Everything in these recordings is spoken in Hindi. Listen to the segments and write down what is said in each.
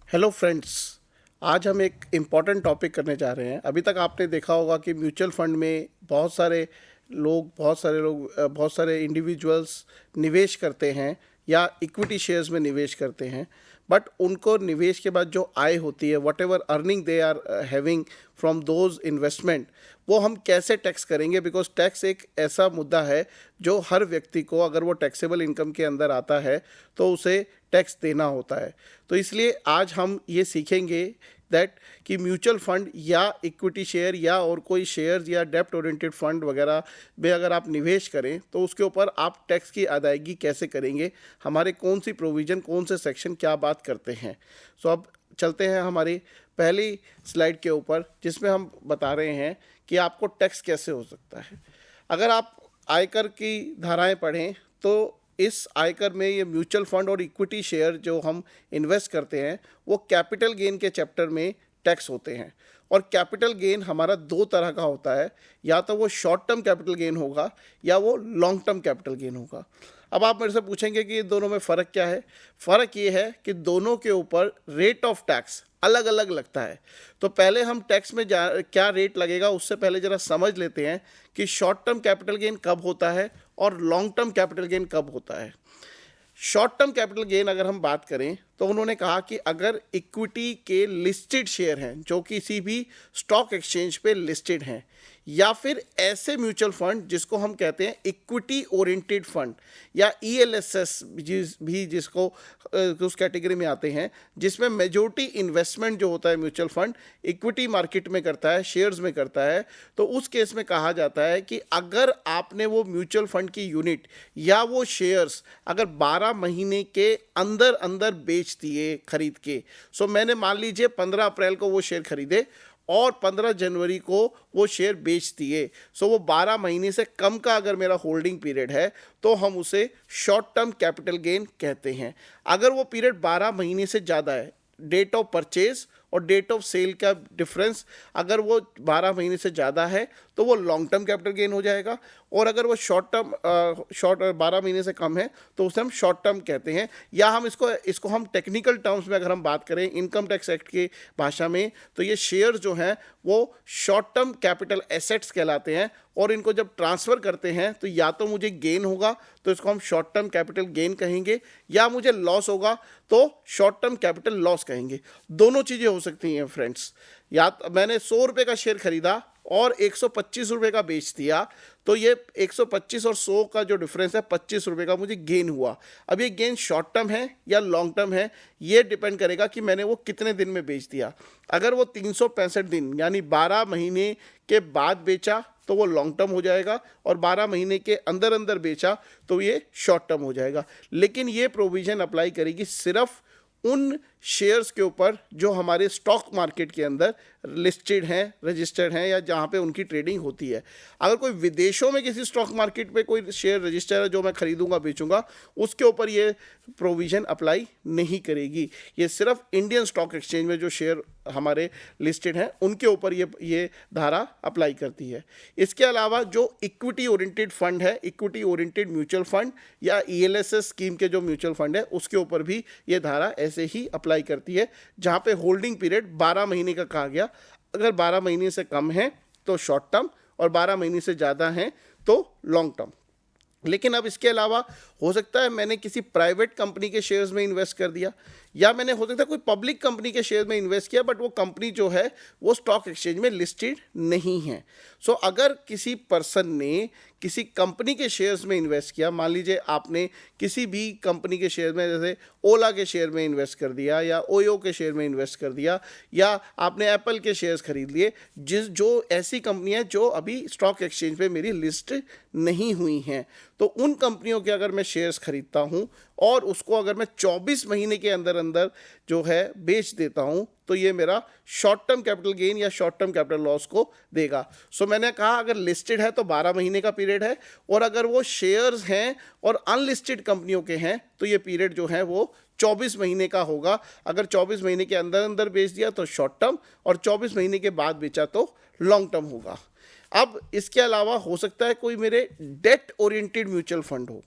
Hello friends. आज हम एक इम्पॉर्टेंट टॉपिक करने जा रहे हैं। अभी तक आपने देखा होगा कि म्यूचुअल फंड में बहुत सारे इंडिविजुअल्स निवेश करते हैं या इक्विटी शेयर्स में निवेश करते हैं, बट उनको निवेश के बाद जो आय होती है, whatever earning they are having from those investment, वो हम कैसे टैक्स करेंगे। बिकॉज टैक्स एक ऐसा मुद्दा है जो हर व्यक्ति को, अगर वो टैक्सेबल इनकम के अंदर आता है तो उसे टैक्स देना होता है। तो इसलिए आज हम ये सीखेंगे दैट कि म्यूचुअल फंड या इक्विटी शेयर या और कोई शेयर्स या डेप्ट ओरिएंटेड फंड वगैरह में अगर आप निवेश करें तो उसके ऊपर आप टैक्स की अदायगी कैसे करेंगे, हमारे कौन सी प्रोविज़न, कौन से सेक्शन क्या बात करते हैं। सो अब चलते हैं हमारी पहली स्लाइड के ऊपर, जिसमें हम बता रहे हैं कि आपको टैक्स कैसे हो सकता है। अगर आप आयकर की धाराएं पढ़ें तो इस आयकर में ये म्यूचुअल फंड और इक्विटी शेयर जो हम इन्वेस्ट करते हैं वो कैपिटल गेन के चैप्टर में टैक्स होते हैं। और कैपिटल गेन हमारा दो तरह का होता है, या तो वो शॉर्ट टर्म कैपिटल गेन होगा या वो लॉन्ग टर्म कैपिटल गेन होगा। अब आप मेरे से पूछेंगे कि दोनों में फ़र्क क्या है। फ़र्क ये है कि दोनों के ऊपर रेट ऑफ टैक्स अलग अलग लगता है। तो पहले हम टैक्स में क्या रेट लगेगा उससे पहले ज़रा समझ लेते हैं कि शॉर्ट टर्म कैपिटल गेन कब होता है और लॉन्ग टर्म कैपिटल गेन कब होता है। शॉर्ट टर्म कैपिटल गेन अगर हम बात करें तो उन्होंने कहा कि अगर इक्विटी के लिस्टेड शेयर हैं जो किसी भी स्टॉक एक्सचेंज पे लिस्टेड हैं, या फिर ऐसे म्यूचुअल फंड जिसको हम कहते हैं इक्विटी ओरिएंटेड फंड या ईएलएसएस भी जिसको उस कैटेगरी में आते हैं, जिसमें मेजॉरिटी इन्वेस्टमेंट जो होता है म्यूचुअल फंड इक्विटी मार्केट में करता है, शेयर्स में करता है, तो उस केस में कहा जाता है कि अगर आपने वो म्यूचुअल फंड की यूनिट या वो शेयर्स अगर 12 महीने के अंदर अंदर बेच दिए खरीद के, सो मैंने मान लीजिए 15 अप्रैल को वो शेयर खरीदे और 15 जनवरी को वो शेयर बेच दिए, सो वो 12 महीने से कम का अगर मेरा होल्डिंग पीरियड है तो हम उसे शॉर्ट टर्म कैपिटल गेन कहते हैं। अगर वो पीरियड 12 महीने से ज़्यादा है, डेट ऑफ परचेज और डेट ऑफ सेल का डिफरेंस अगर वो 12 महीने से ज़्यादा है तो वो लॉन्ग टर्म कैपिटल गेन हो जाएगा, और अगर वो शॉर्ट 12 महीने से कम है तो उसे हम शॉर्ट टर्म कहते हैं। या हम इसको हम टेक्निकल टर्म्स में अगर हम बात करें इनकम टैक्स एक्ट की भाषा में, तो ये शेयर जो हैं वो शॉर्ट टर्म कैपिटल एसेट्स कहलाते हैं, और इनको जब ट्रांसफ़र करते हैं तो या तो मुझे गेन होगा तो इसको हम शॉर्ट टर्म कैपिटल गेन कहेंगे, या मुझे लॉस होगा तो शॉर्ट टर्म कैपिटल लॉस कहेंगे। दोनों चीज़ें हो सकती हैं फ्रेंड्स। या मैंने 100 रुपये का शेयर खरीदा और 125 रुपये का बेच दिया, तो ये 125 और 100 का जो डिफरेंस है 25 रुपये का मुझे गेन हुआ। अब ये गेन शॉर्ट टर्म है या लॉन्ग टर्म है, ये डिपेंड करेगा कि मैंने वो कितने दिन में बेच दिया। अगर वो 365 दिन यानी 12 महीने के बाद बेचा तो वो लॉन्ग टर्म हो जाएगा, और 12 महीने के अंदर अंदर बेचा तो ये शॉर्ट टर्म हो जाएगा। लेकिन ये प्रोविज़न अप्लाई करेगी सिर्फ उन शेयर्स के ऊपर जो हमारे स्टॉक मार्केट के अंदर लिस्टेड हैं, रजिस्टर्ड हैं, या जहाँ पे उनकी ट्रेडिंग होती है। अगर कोई विदेशों में किसी स्टॉक मार्केट पे कोई शेयर रजिस्टर है जो मैं खरीदूंगा बेचूंगा, उसके ऊपर ये प्रोविज़न अप्लाई नहीं करेगी। ये सिर्फ इंडियन स्टॉक एक्सचेंज में जो शेयर हमारे लिस्टेड हैं उनके ऊपर ये धारा अप्लाई करती है। इसके अलावा जो इक्विटी ओरिएंटेड फंड है, इक्विटी ओरिएंटेड म्यूचुअल फंड या ईएलएसएस स्कीम के जो म्यूचुअल फंड है उसके ऊपर भी ये धारा ऐसे ही अप्लाई करती है, जहाँ पे होल्डिंग पीरियड 12 महीने का कहा गया। अगर 12 महीने से कम है तो शॉर्ट टर्म, और 12 महीने से ज़्यादा है तो लॉन्ग टर्म। लेकिन अब इसके अलावा हो सकता है मैंने किसी प्राइवेट कंपनी के शेयर्स में इन्वेस्ट कर दिया, या मैंने हो सकता है कोई पब्लिक कंपनी के शेयर में इन्वेस्ट किया, बट वो कंपनी जो है वो स्टॉक एक्सचेंज में लिस्टेड नहीं है। सो अगर किसी पर्सन ने किसी कंपनी के शेयर्स में इन्वेस्ट किया, मान लीजिए आपने किसी भी कंपनी के शेयर में, जैसे ओला के शेयर में इन्वेस्ट कर दिया या ओयो के शेयर में इन्वेस्ट कर दिया, या आपने एप्पल के शेयर्स खरीद लिए, जो ऐसी कंपनियां जो अभी स्टॉक एक्सचेंज पे मेरी लिस्ट नहीं हुई हैं, तो उन कंपनियों के अगर मैं शेयर्स खरीदता हूँ और उसको अगर मैं 24 महीने के अंदर अंदर जो है बेच देता हूँ, तो ये मेरा शॉर्ट टर्म कैपिटल गेन या शॉर्ट टर्म कैपिटल लॉस को देगा। सो मैंने कहा अगर लिस्टेड है तो 12 महीने का पीरियड है, और अगर वो शेयर्स हैं और अनलिस्टेड कंपनियों के हैं तो ये पीरियड जो है वो 24 महीने का होगा। अगर 24 महीने के अंदर अंदर बेच दिया तो शॉर्ट टर्म, और 24 महीने के बाद बेचा तो लॉन्ग टर्म होगा। अब इसके अलावा हो सकता है कोई मेरे डेट ओरिएंटेड म्यूचुअल फंड हो।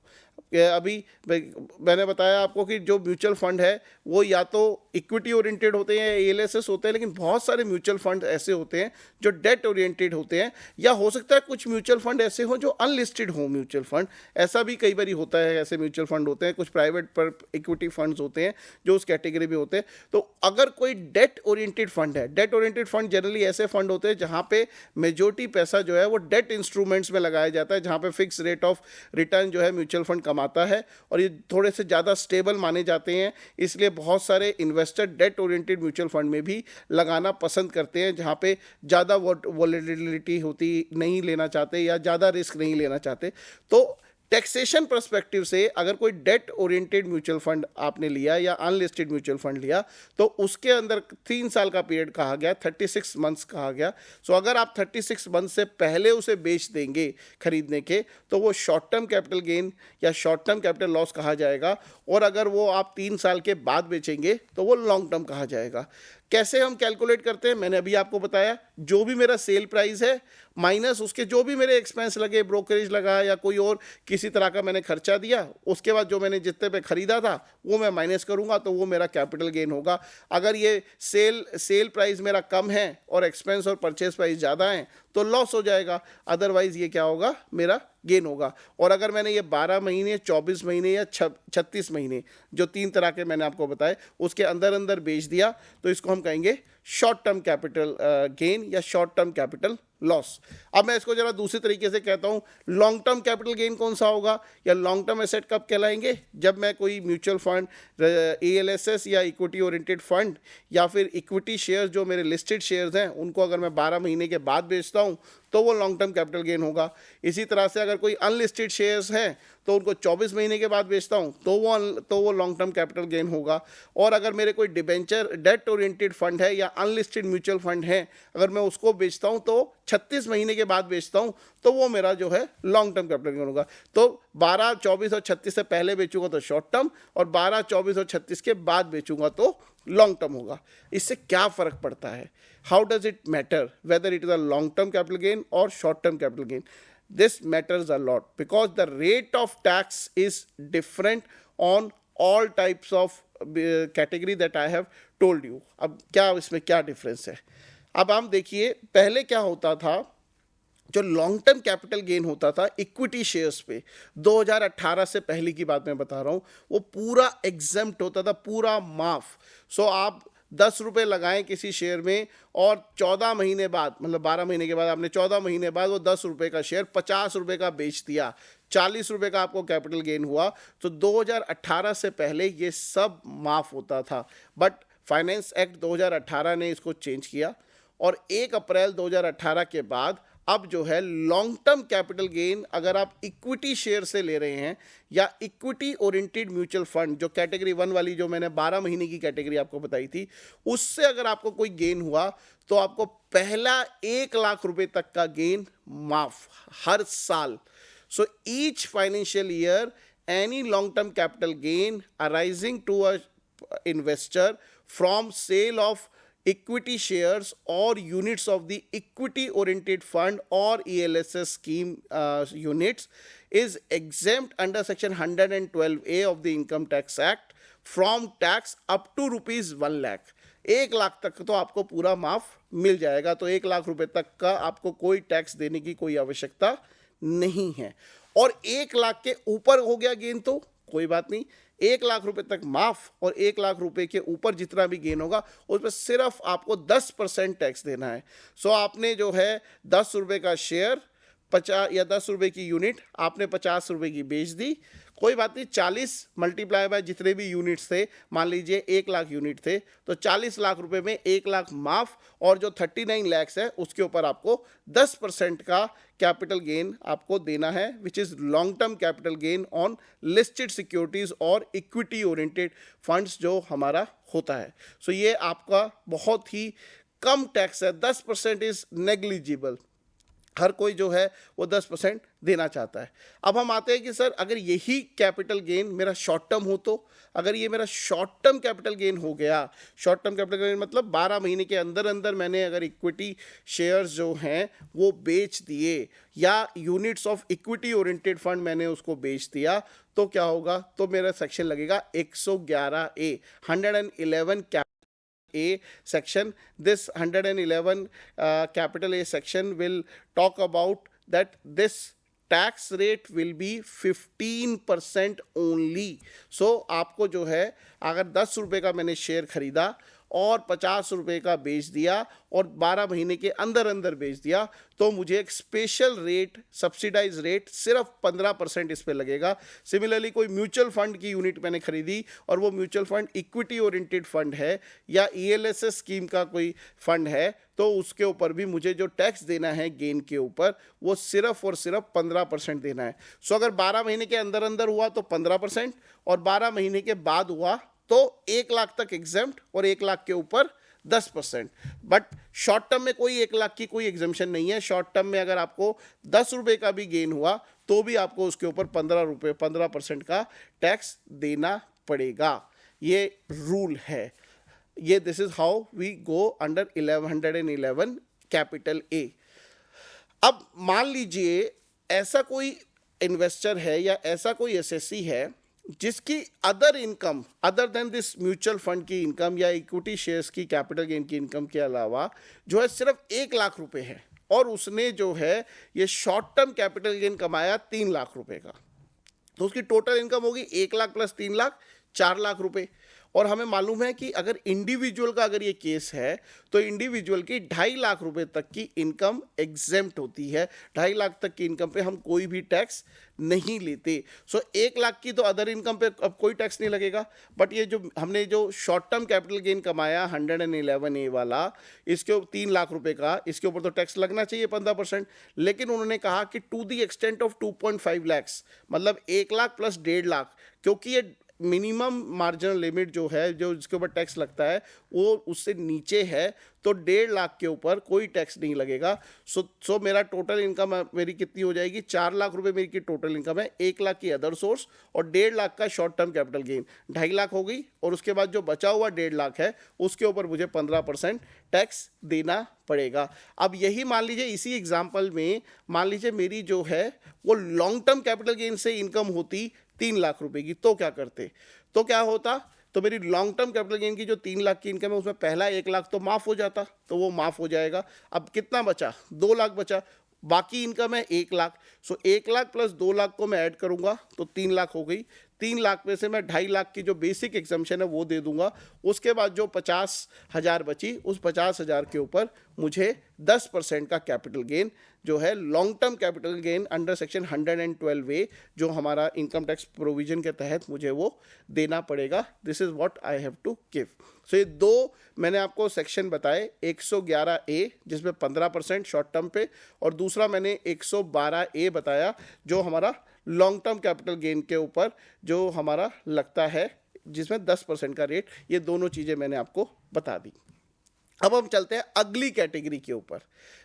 अभी मैंने बताया आपको कि जो म्यूचुअल फंड है वो या तो इक्विटी ओरिएंटेड होते हैं या एएलएसएस होते हैं, लेकिन बहुत सारे म्यूचुअल फंड ऐसे होते हैं जो डेट ओरिएंटेड होते हैं, या हो सकता है कुछ म्यूचुअल फंड ऐसे हो जो अनलिस्टेड हो म्यूचुअल फंड, ऐसा भी कई बार होता है। ऐसे म्यूचुअल फंड होते हैं, कुछ प्राइवेट पर इक्विटी फंड्स होते हैं जो उस कैटेगरी में होते हैं। तो अगर कोई डेट ओरिएंटेड फंड है, डेट ओरिएंटेड फंड जनरली ऐसे फंड होते हैं जहां पे मेजॉरिटी पैसा जो है वो डेट इंस्ट्रूमेंट्स में लगाया जाता है, जहां पे फिक्स रेट ऑफ रिटर्न जो है म्यूचुअल फंड कमाता है, और ये थोड़े से ज़्यादा स्टेबल माने जाते हैं। इसलिए बहुत सारे investor date oriented mutual fund में भी लगाना पसंद करते हैं, जहां पे ज़्यादा वोलेटिलिटी होती नहीं लेना चाहते या ज़्यादा रिस्क नहीं लेना चाहते। तो टैक्सेशन पर्सपेक्टिव से अगर कोई डेट ओरिएंटेड म्यूचुअल फंड आपने लिया या अनलिस्टेड म्यूचुअल फंड लिया, तो उसके अंदर 3 साल का पीरियड कहा गया, 36 मंथ्स कहा गया। सो अगर आप 36 मंथ से पहले उसे बेच देंगे खरीदने के, तो वो शॉर्ट टर्म कैपिटल गेन या शॉर्ट टर्म कैपिटल लॉस कहा जाएगा, और अगर वो आप 3 साल के बाद बेचेंगे तो वो लॉन्ग टर्म कहा जाएगा। कैसे हम कैलकुलेट करते हैं, मैंने अभी आपको बताया, जो भी मेरा सेल प्राइस है माइनस उसके जो भी मेरे एक्सपेंस लगे, ब्रोकरेज लगा या कोई और किसी तरह का मैंने खर्चा दिया, उसके बाद जो मैंने जितने पे खरीदा था वो मैं माइनस करूंगा, तो वो मेरा कैपिटल गेन होगा। अगर ये सेल प्राइस मेरा कम है और एक्सपेंस और परचेज प्राइस ज़्यादा है तो लॉस हो जाएगा, अदरवाइज ये क्या होगा, मेरा गेन होगा। और अगर मैंने ये 12 महीने, 24 महीने या 36 महीने, जो 3 तरह के मैंने आपको बताए, उसके अंदर अंदर बेच दिया, तो इसको हम कहेंगे शॉर्ट टर्म कैपिटल गेन या शॉर्ट टर्म कैपिटल लॉस। अब मैं इसको जरा दूसरे तरीके से कहता हूँ, लॉन्ग टर्म कैपिटल गेन कौन सा होगा या लॉन्ग टर्म एसेट कब कहलाएंगे, जब मैं कोई म्यूचुअल फंड, एएलएसएस या इक्विटी ओरिएंटेड फंड या फिर इक्विटी शेयर्स जो मेरे लिस्टेड शेयर्स हैं उनको अगर मैं 12 महीने के बाद बेचता हूँ तो वो लॉन्ग टर्म कैपिटल गेन होगा। इसी तरह से अगर कोई अनलिस्टेड शेयर्स हैं तो उनको 24 महीने के बाद बेचता हूँ तो वो लॉन्ग टर्म कैपिटल गेन होगा। और अगर मेरे कोई डिबेंचर डेट ओरिएंटेड फंड है या अनलिस्टेड म्यूचुअल फंड है, अगर मैं उसको बेचता हूँ तो 36 महीने के बाद बेचता हूँ तो वो मेरा जो है लॉन्ग टर्म कैपिटल गेन होगा। तो 12, 24 और 36 से पहले बेचूंगा तो शॉर्ट टर्म, और 12, 24 और 36 के बाद बेचूंगा तो लॉन्ग टर्म होगा। इससे क्या फ़र्क पड़ता है, how does it matter whether it is a long term capital gain और short term capital gain? This matters a lot because the rate of tax is different on all types of category that I have told you. अब क्या इसमें क्या डिफरेंस है? अब हम देखिए, पहले क्या होता था, जो लॉन्ग टर्म कैपिटल गेन होता था इक्विटी शेयर्स पे, 2018 से पहले की बात मैं बता रहा हूँ, वो पूरा एग्जम्प्ट होता था, पूरा माफ। सो आप 10 रुपये लगाएं किसी शेयर में और 14 महीने बाद, मतलब 12 महीने के बाद आपने 14 महीने बाद वो 10 रुपये का शेयर 50 रुपये का बेच दिया, 40 रुपये का आपको कैपिटल गेन हुआ। तो 2018 से पहले ये सब माफ़ होता था, बट फाइनेंस एक्ट 2018 ने इसको चेंज किया, और 1 अप्रैल 2018 के बाद अब जो है लॉन्ग टर्म कैपिटल गेन अगर आप इक्विटी शेयर से ले रहे हैं या इक्विटी ओरिएंटेड म्यूचुअल फंड, जो कैटेगरी 1 वाली जो मैंने 12 महीने की कैटेगरी आपको बताई थी, उससे अगर आपको कोई गेन हुआ तो आपको पहला 1 लाख रुपए तक का गेन माफ हर साल। So each financial year any long term capital gain arising to a investor from sale of equity shares or units of the equity oriented fund or ELSS scheme units is exempt under section 112A of the Income Tax Act from tax up to rupees 1 lakh। 1 lakh तक तो आपको पूरा माफ मिल जाएगा, तो 1 लाख रुपए तक का आपको कोई टैक्स देने की कोई आवश्यकता नहीं है। और 1 लाख के ऊपर हो गया गेन तो कोई बात नहीं, 1 लाख रुपए तक माफ, और 1 लाख रुपए के ऊपर जितना भी गेन होगा उस पर सिर्फ आपको 10% टैक्स देना है। सो आपने जो है 10 रुपए का शेयर 50 या 10 रुपए की यूनिट आपने 50 रुपए की बेच दी, कोई बात नहीं, 40 मल्टीप्लाई बाय जितने भी यूनिट्स थे, मान लीजिए 1 लाख यूनिट थे, तो 40 लाख रुपए में 1 लाख माफ, और जो 39 लैक्स है उसके ऊपर आपको 10% का कैपिटल गेन आपको देना है, which is long term capital gain on listed securities और इक्विटी ओरिएंटेड फंड्स जो हमारा होता है। सो ये आपका बहुत ही कम टैक्स है, 10% इज़ नेग्लिजिबल। हर कोई जो है वो 10% देना चाहता है। अब हम आते हैं कि सर अगर यही कैपिटल गेन मेरा शॉर्ट टर्म हो, तो अगर ये मेरा शॉर्ट टर्म कैपिटल गेन हो गया, शॉर्ट टर्म कैपिटल गेन मतलब 12 महीने के अंदर अंदर मैंने अगर इक्विटी शेयर्स जो हैं वो बेच दिए या units of equity oriented fund मैंने उसको बेच दिया, तो क्या होगा? तो मेरा सेक्शन लगेगा 111A, 111 A section. This 111 capital A section will talk about that this tax rate will be 15% only. So आपको जो है अगर 10 रुपये का मैंने शेयर खरीदा और 50 रुपये का बेच दिया और 12 महीने के अंदर अंदर बेच दिया, तो मुझे एक स्पेशल रेट, सब्सिडाइज रेट सिर्फ 15% इस पे लगेगा। सिमिलरली कोई म्यूचुअल फंड की यूनिट मैंने खरीदी और वो mutual fund equity oriented fund है या ELSS स्कीम का कोई फंड है, तो उसके ऊपर भी मुझे जो टैक्स देना है गेन के ऊपर वो सिर्फ और सिर्फ 15% देना है। सो अगर 12 महीने के अंदर अंदर हुआ तो 15% और 12 महीने के बाद हुआ तो 1 लाख तक एग्जेम्प्ट और 1 लाख के ऊपर 10%। बट शॉर्ट टर्म में कोई 1 लाख की कोई एग्जेम्पशन नहीं है। शॉर्ट टर्म में अगर आपको 10 रुपये का भी गेन हुआ तो भी आपको उसके ऊपर 15% का टैक्स देना पड़ेगा। ये रूल है। ये this is how we go under 1111 capital A. अब मान लीजिए ऐसा कोई इन्वेस्टर है या ऐसा कोई एसएससी है जिसकी other income other than this mutual fund की इनकम या इक्विटी शेयर्स की कैपिटल गेन की इनकम के अलावा जो है सिर्फ 1 लाख रुपए है और उसने जो है ये शॉर्ट टर्म कैपिटल गेन कमाया 3 लाख रुपए का, तो उसकी टोटल इनकम होगी 1 लाख प्लस 3 लाख 4 लाख रुपए। और हमें मालूम है कि अगर इंडिविजुअल का अगर ये केस है तो इंडिविजुअल की 2.5 लाख रुपए तक की इनकम एग्जेम्प्ट होती है। 2.5 लाख तक की इनकम पे हम कोई भी टैक्स नहीं लेते। सो 1 लाख की तो अदर इनकम पे अब कोई टैक्स नहीं लगेगा। बट ये जो हमने जो शॉर्ट टर्म कैपिटल गेन कमाया 111A वाला, इसके 3 लाख रुपए का, इसके ऊपर तो टैक्स लगना चाहिए 15%। लेकिन उन्होंने कहा कि to the extent of 2.5 lakhs, मतलब 1 लाख प्लस 1.5 लाख, क्योंकि ये मिनिमम मार्जिनल लिमिट जो है जो जिसके ऊपर टैक्स लगता है वो उससे नीचे है, तो 1.5 लाख के ऊपर कोई टैक्स नहीं लगेगा। सो मेरा टोटल इनकम मेरी कितनी हो जाएगी? 4 लाख रुपए मेरी की टोटल इनकम है, 1 लाख की अदर सोर्स और 1.5 लाख का short term capital gain, 2.5 lakh हो गई। और उसके बाद जो बचा हुआ 1.5 लाख है उसके ऊपर मुझे 15% टैक्स देना पड़ेगा। अब यही मान लीजिए इसी एग्जाम्पल में मान लीजिए मेरी जो है वो लॉन्ग टर्म कैपिटल गेन से इनकम होती 3 लाख रुपए की, तो क्या करते? तो क्या होता? तो मेरी लॉन्ग टर्म कैपिटल गेन की जो 3 लाख की इनकम है उसमें पहला 1 लाख तो माफ हो जाता, तो वो माफ हो जाएगा। अब कितना बचा? 2 लाख बचा। बाकी इनकम है 1 लाख। सो 1 लाख प्लस 2 लाख को मैं ऐड करूंगा तो 3 लाख हो गई। 3 लाख में से मैं 2.5 लाख की जो बेसिक एग्जम्पशन है वो दे दूंगा। उसके बाद जो 50,000 बची, उस 50,000 के ऊपर मुझे 10% का कैपिटल गेन जो है long term capital gain under section 112A जो हमारा इनकम टैक्स प्रोविजन के तहत मुझे वो देना पड़ेगा। This is what I have to give. So ये दो मैंने आपको सेक्शन बताए, 111A जिसमें 15% शॉर्ट टर्म पे, और दूसरा मैंने 112A बताया जो हमारा लॉन्ग टर्म कैपिटल गेन के ऊपर जो हमारा लगता है जिसमें 10% का रेट। ये दोनों चीज़ें मैंने आपको बता दी। अब हम चलते हैं अगली कैटेगरी के ऊपर।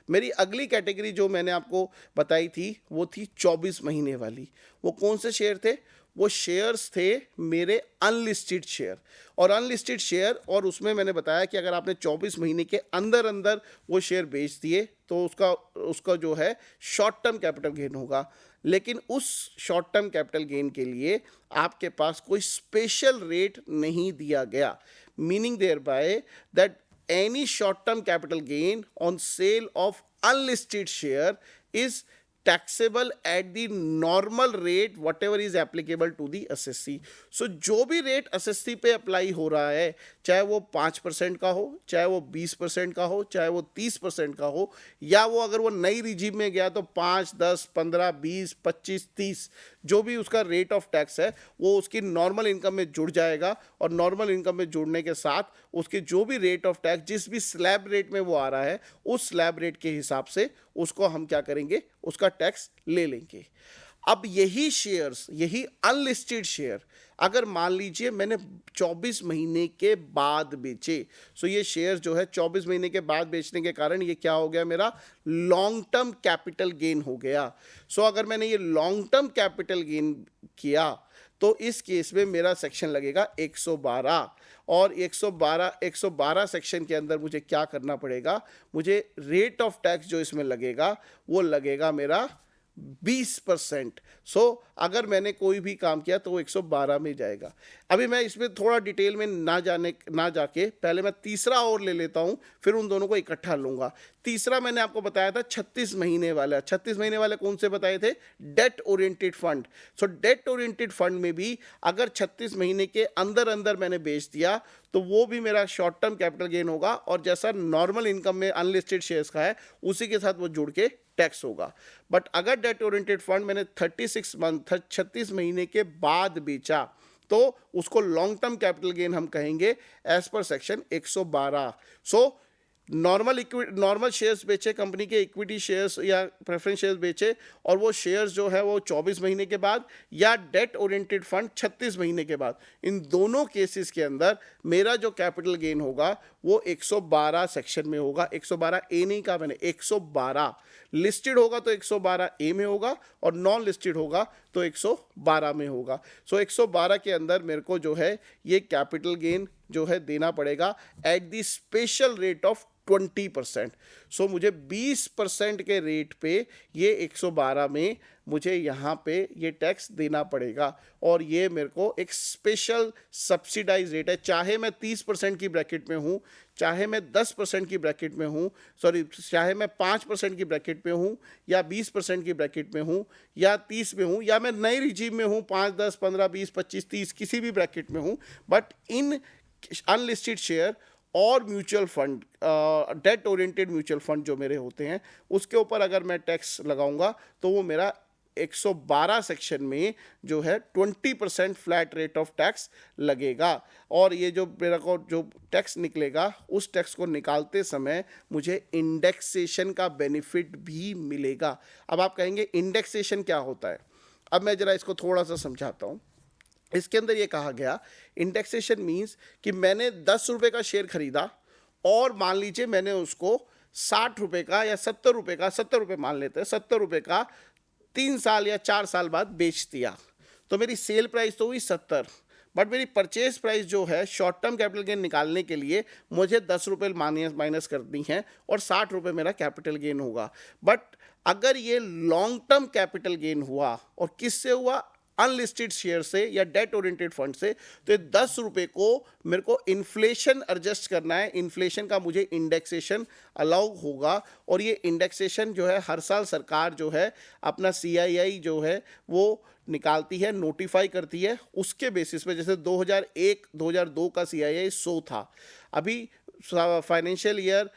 मेरी अगली कैटेगरी जो मैंने आपको बताई थी वो थी 24 महीने वाली। वो कौन से शेयर थे? वो शेयर्स थे मेरे अनलिस्टेड शेयर। और अनलिस्टेड शेयर, और उसमें मैंने बताया कि अगर आपने 24 महीने के अंदर अंदर वो शेयर बेच दिए तो उसका जो है शॉर्ट टर्म कैपिटल गेन होगा। लेकिन उस शॉर्ट टर्म कैपिटल गेन के लिए आपके पास कोई स्पेशल रेट नहीं दिया गया। Meaning thereby that any short-term capital gain on sale of unlisted share is taxable at the normal rate whatever is applicable to the assessee. So जो भी रेट assessee पे अप्लाई हो रहा है, चाहे वो 5% का हो, चाहे वो 20% का हो, चाहे वो 30% का हो, या वो अगर वो नई रिजीम में गया तो 5, 10, 15, 20, 25, 30 जो भी उसका रेट ऑफ टैक्स है वो उसकी नॉर्मल इनकम में जुड़ जाएगा। और नॉर्मल इनकम में जुड़ने के साथ उसके जो भी रेट ऑफ टैक्स जिस भी स्लैब रेट में वो आ रहा है उस स्लैब रेट के हिसाब से उसको हम क्या करेंगे? उसका टैक्स ले लेंगे। अब यही शेयर्स, यही अनलिस्टेड शेयर अगर मान लीजिए मैंने 24 महीने के बाद बेचे, सो ये शेयर जो है 24 महीने के बाद बेचने के कारण ये क्या हो गया, मेरा लॉन्ग टर्म कैपिटल गेन हो गया। सो अगर मैंने ये लॉन्ग टर्म कैपिटल गेन किया तो इस केस में मेरा सेक्शन लगेगा 112, और 112 सेक्शन के अंदर मुझे क्या करना पड़ेगा, मुझे रेट ऑफ टैक्स जो इसमें लगेगा वो लगेगा मेरा 20%। सो अगर मैंने कोई भी काम किया तो वो 112 में जाएगा। अभी मैं इसमें थोड़ा डिटेल में ना जाके पहले मैं तीसरा और ले लेता हूँ, फिर उन दोनों को इकट्ठा लूँगा। तीसरा मैंने आपको बताया था 36 महीने वाला। 36 महीने वाले कौन से बताए थे, डेट ओरिएंटेड फंड। सो डेट ओरिएंटेड फंड में भी अगर 36 महीने के अंदर अंदर मैंने बेच दिया तो वो भी मेरा शॉर्ट टर्म कैपिटल गेन होगा, और जैसा नॉर्मल इनकम में अनलिस्टेड शेयर्स का है उसी के साथ वो जुड़ के टैक्स होगा। बट अगर डेट ओरिएंटेड फंड मैंने 36 महीने के बाद बेचा तो उसको लॉन्ग टर्म कैपिटल गेन हम कहेंगे as per section 112। So normal shares बेचे, कंपनी के इक्विटी शेयर्स या प्रेफरेंस शेयर्स बेचे, और वो शेयर्स जो है वो 24 महीने के बाद, या डेट ओरिएंटेड फंड 36 महीने के बाद, इन दोनों केसेस के अंदर मेरा जो कैपिटल गेन होगा वो 112 सेक्शन में होगा। 112 ए नहीं कहा मैंने, 112 लिस्टेड होगा तो 112 ए में होगा, और नॉन लिस्टेड होगा तो 112 में होगा। सो 112 के अंदर मेरे को जो है ये कैपिटल गेन जो है देना पड़ेगा at the special rate of 20%। सो मुझे 20% के रेट पे ये 112 में मुझे यहाँ पे ये टैक्स देना पड़ेगा, और ये मेरे को एक स्पेशल सब्सिडाइज रेट है। चाहे मैं 30% की ब्रैकेट में हूँ, चाहे मैं 10% की ब्रैकेट में हूँ, चाहे मैं 5% की ब्रैकेट में हूँ, या 20% की ब्रैकेट में हूँ, या 30 में हूँ, या मैं नई रिजीम में हूँ 5, 10, 15, 20, 25, 30 किसी भी ब्रैकेट में हूँ, बट इन अनलिस्टेड शेयर और mutual fund, date oriented mutual fund जो मेरे होते हैं उसके ऊपर अगर मैं टैक्स लगाऊंगा तो वो मेरा 112 सेक्शन में जो है 20% फ्लैट रेट ऑफ टैक्स लगेगा। और ये जो मेरा को जो टैक्स निकलेगा उस टैक्स को निकालते समय मुझे इंडेक्सेशन का बेनिफिट भी मिलेगा। अब आप कहेंगे इंडेक्सेशन क्या होता है, अब मैं ज़रा इसको थोड़ा सा समझाता हूँ। इसके अंदर ये कहा गया, इंडेक्सेशन मीन्स कि मैंने 10 रुपये का शेयर खरीदा और मान लीजिए मैंने उसको 60 रुपये का या 70 रुपये का, 70 रुपये मान लेते हैं, 70 रुपये का 3 साल या 4 साल बाद बेच दिया, तो मेरी सेल प्राइस तो हुई 70, बट मेरी परचेज प्राइस जो है शॉर्ट टर्म कैपिटल गेन निकालने के लिए मुझे 10 रुपये माइनस करनी है, और 60 रुपये मेरा कैपिटल गेन होगा। बट अगर ये लॉन्ग टर्म कैपिटल गेन हुआ, और किससे हुआ, अनलिस्टेड शेयर से या डेट ओरिएंटेड फंड से, तो ये 10 रुपये को मेरे को इन्फ्लेशन एडजस्ट करना है, इन्फ्लेशन का मुझे इंडेक्सेशन अलाउ होगा, और ये इंडेक्सेशन जो है हर साल सरकार जो है अपना CII जो है वो निकालती है, नोटिफाई करती है, उसके बेसिस पे। जैसे 2001-2002 का CII 100 था, अभी फाइनेंशियल ईयर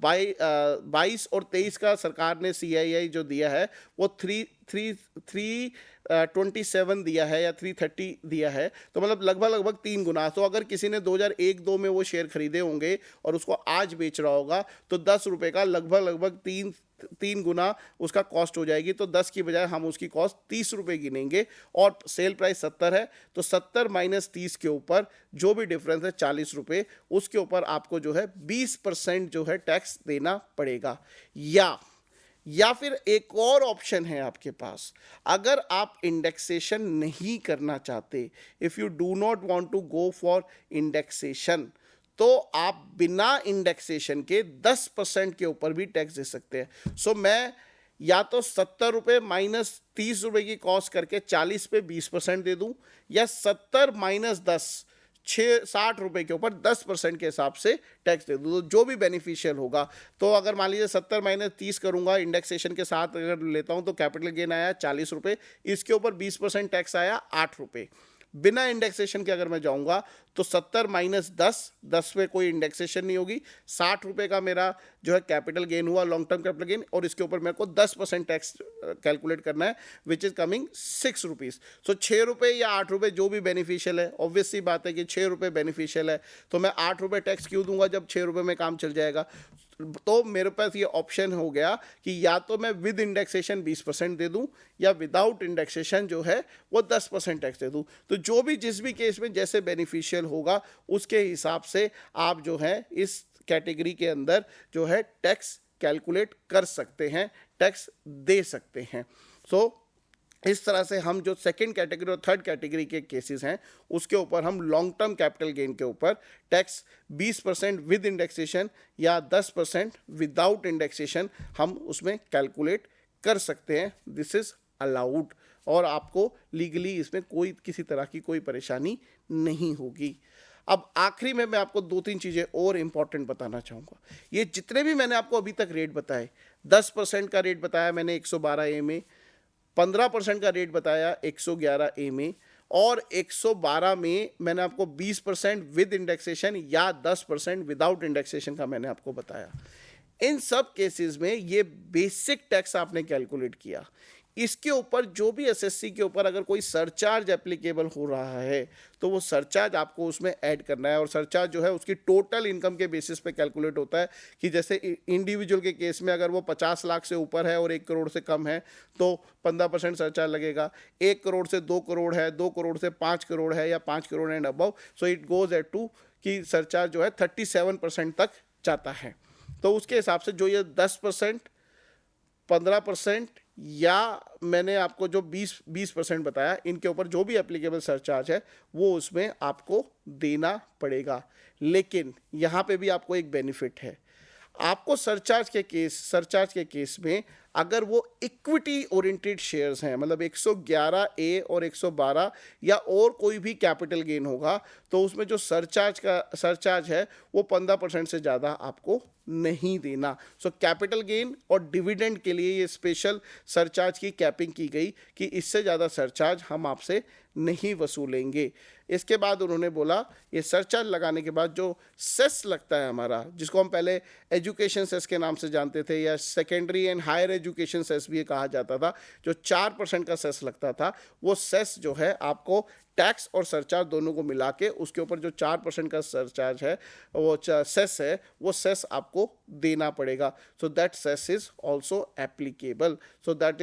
22 और 23 का सरकार ने CII जो दिया है वो 327 दिया है या 330 दिया है, तो मतलब लगभग 3 गुना। तो अगर किसी ने 2001-2 में वो शेयर खरीदे होंगे और उसको आज बेच रहा होगा तो 10 रुपये का लगभग 3 गुना उसका कॉस्ट हो जाएगी। तो 10 की बजाय हम उसकी कॉस्ट 30 रुपये गिनेंगे, और सेल प्राइस 70 है, तो 70 माइनस 30 के ऊपर जो भी डिफरेंस है 40 रुपये, उसके ऊपर आपको जो है 20% जो है टैक्स देना पड़ेगा। या फिर एक और ऑप्शन है आपके पास, अगर आप इंडेक्सेशन नहीं करना चाहते, if you do not want to go for indexation, तो आप बिना इंडेक्सेशन के 10% के ऊपर भी टैक्स दे सकते हैं। सो मैं या तो 70 रुपये माइनस 30 रुपये की कॉस्ट करके 40 पे 20% दे दूं, या 70 माइनस 10 60 रुपये के ऊपर 10% के हिसाब से टैक्स दे दूँ, तो जो भी बेनिफिशियल होगा। तो अगर मान लीजिए 70 माइनस 30 करूँगा, इंडेक्सेशन के साथ अगर लेता हूँ, तो कैपिटल गेन आया 40 रुपये, इसके ऊपर 20% टैक्स आया 8 रुपये। बिना इंडेक्सेशन के अगर मैं जाऊँगा तो 70 माइनस 10 में कोई इंडेक्सेशन नहीं होगी। 60 रुपये का मेरा जो है कैपिटल गेन हुआ, लॉन्ग टर्म कैपिटल गेन, और इसके ऊपर मेरे को 10% टैक्स कैलकुलेट करना है, विच इज़ कमिंग 6 रुपीज़। सो 6 रुपये या 8 रुपये जो भी बेनिफिशियल है, ऑब्वियस सी बात है कि 6 रुपये बेनिफिशियल है, तो मैं 8 रुपये टैक्स क्यों दूंगा जब 6 रुपये में काम चल जाएगा। तो मेरे पास ये ऑप्शन हो गया कि या तो मैं विद इंडेक्सेशन 20% दे दूं, या विदाउट इंडेक्सेशन जो है वो 10% टैक्स दे दूं। तो जो भी जिस भी केस में जैसे बेनिफिशियल होगा उसके हिसाब से आप जो है इस कैटेगरी के अंदर जो है टैक्स कैलकुलेट कर सकते हैं, टैक्स दे सकते हैं। सो इस तरह से हम जो सेकंड कैटेगरी और थर्ड कैटेगरी के केसेस हैं उसके ऊपर हम लॉन्ग टर्म कैपिटल गेन के ऊपर टैक्स 20% विद इंडेक्सेशन या 10% विदाउट इंडेक्सेशन हम उसमें कैलकुलेट कर सकते हैं। दिस इज़ अलाउड, और आपको लीगली इसमें कोई किसी तरह की कोई परेशानी नहीं होगी। अब आखिरी में मैं आपको 2-3 चीज़ें और इम्पॉर्टेंट बताना चाहूँगा। ये जितने भी मैंने आपको अभी तक रेट बताए, 10% का रेट बताया मैंने 112A में, 15% का रेट बताया 111A में, और 112 में मैंने आपको 20% विद इंडेक्सेशन या 10% विदाउट इंडेक्सेशन का मैंने आपको बताया। इन सब केसेस में ये बेसिक टैक्स आपने कैलकुलेट किया। इसके ऊपर जो भी एसएससी के ऊपर अगर कोई सरचार्ज एप्लीकेबल हो रहा है तो वो सरचार्ज आपको उसमें ऐड करना है, और सरचार्ज जो है उसकी टोटल इनकम के बेसिस पे कैलकुलेट होता है कि जैसे इंडिविजुअल के केस में अगर वो 50 लाख से ऊपर है और 1 करोड़ से कम है तो 15% सरचार्ज लगेगा। 1 करोड़ से 2 करोड़ है, 2 करोड़ से 5 करोड़ है, या 5 crore and above, so it goes at to कि सरचार्ज जो है 37% तक जाता है। तो उसके हिसाब से जो ये 10%, 15% या मैंने आपको जो 20% बताया, इनके ऊपर जो भी एप्लीकेबल सरचार्ज है वो उसमें आपको देना पड़ेगा। लेकिन यहाँ पे भी आपको एक बेनिफिट है, आपको सरचार्ज के केस में अगर वो इक्विटी ओरिएंटेड शेयर्स हैं, मतलब 111A और 112 या और कोई भी कैपिटल गेन होगा, तो उसमें जो सरचार्ज है वो 15% से ज़्यादा आपको नहीं देना। सो कैपिटल गेन और डिविडेंड के लिए ये स्पेशल सरचार्ज की कैपिंग की गई कि इससे ज़्यादा सरचार्ज हम आपसे नहीं वसूलेंगे। इसके बाद उन्होंने बोला ये सरचार्ज लगाने के बाद जो सेस लगता है हमारा, जिसको हम पहले एजुकेशन सेस के नाम से जानते थे या secondary and higher education cess भी कहा जाता था, जो 4% का सेस लगता था, वो सेस जो है आपको टैक्स और सरचार्ज दोनों को मिला के उसके ऊपर जो 4% का सरचार्ज है वो सेस है, वो सेस आपको देना पड़ेगा। So that cess is also applicable, so that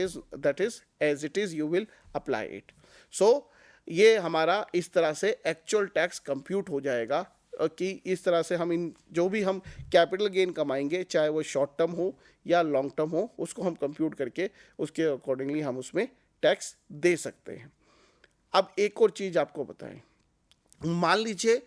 is as it is you will apply it. So ये हमारा इस तरह से एक्चुअल टैक्स कंप्यूट हो जाएगा कि इस तरह से हम इन जो भी हम कैपिटल गेन कमाएंगे, चाहे वो शॉर्ट टर्म हो या लॉन्ग टर्म हो, उसको हम कंप्यूट करके उसके अकॉर्डिंगली हम उसमें टैक्स दे सकते हैं। अब एक और चीज़ आपको बताएं, मान लीजिए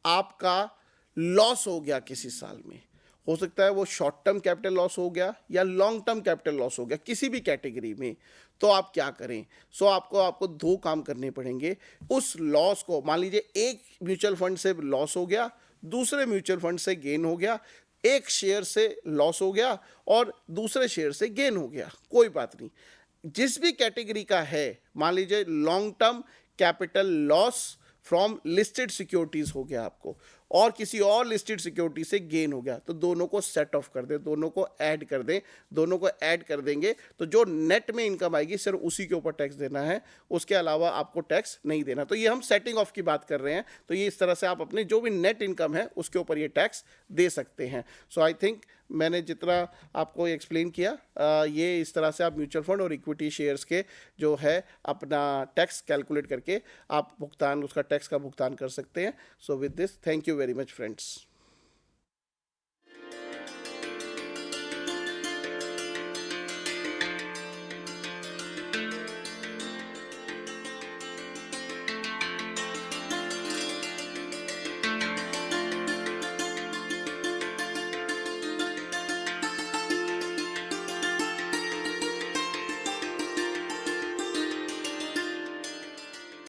आपका लॉस हो गया किसी साल में, हो सकता है वो शॉर्ट टर्म कैपिटल लॉस हो गया या लॉन्ग टर्म कैपिटल लॉस हो गया, किसी भी कैटेगरी में, तो आप क्या करें। सो आपको 2 काम करने पड़ेंगे। उस लॉस को, मान लीजिए एक म्यूचुअल फंड से लॉस हो गया, दूसरे म्यूचुअल फंड से गेन हो गया, एक शेयर से लॉस हो गया और दूसरे शेयर से गेन हो गया, कोई बात नहीं, जिस भी कैटेगरी का है, मान लीजिए long term capital loss from listed securities हो गया आपको, और किसी और लिस्टेड सिक्योरिटी से गेन हो गया, तो दोनों को सेट ऑफ कर दें, दोनों को ऐड कर दें। दोनों को ऐड कर देंगे तो जो नेट में इनकम आएगी सिर्फ उसी के ऊपर टैक्स देना है, उसके अलावा आपको टैक्स नहीं देना। तो ये हम सेटिंग ऑफ की बात कर रहे हैं, तो ये इस तरह से आप अपने जो भी नेट इनकम है उसके ऊपर ये टैक्स दे सकते हैं। सो आई थिंक मैंने जितना आपको एक्सप्लेन किया, ये इस तरह से आप म्यूचुअल फंड और इक्विटी शेयर्स के जो है अपना टैक्स कैलकुलेट करके आप उसका टैक्स का भुगतान कर सकते हैं। So with this, thank you very much friends.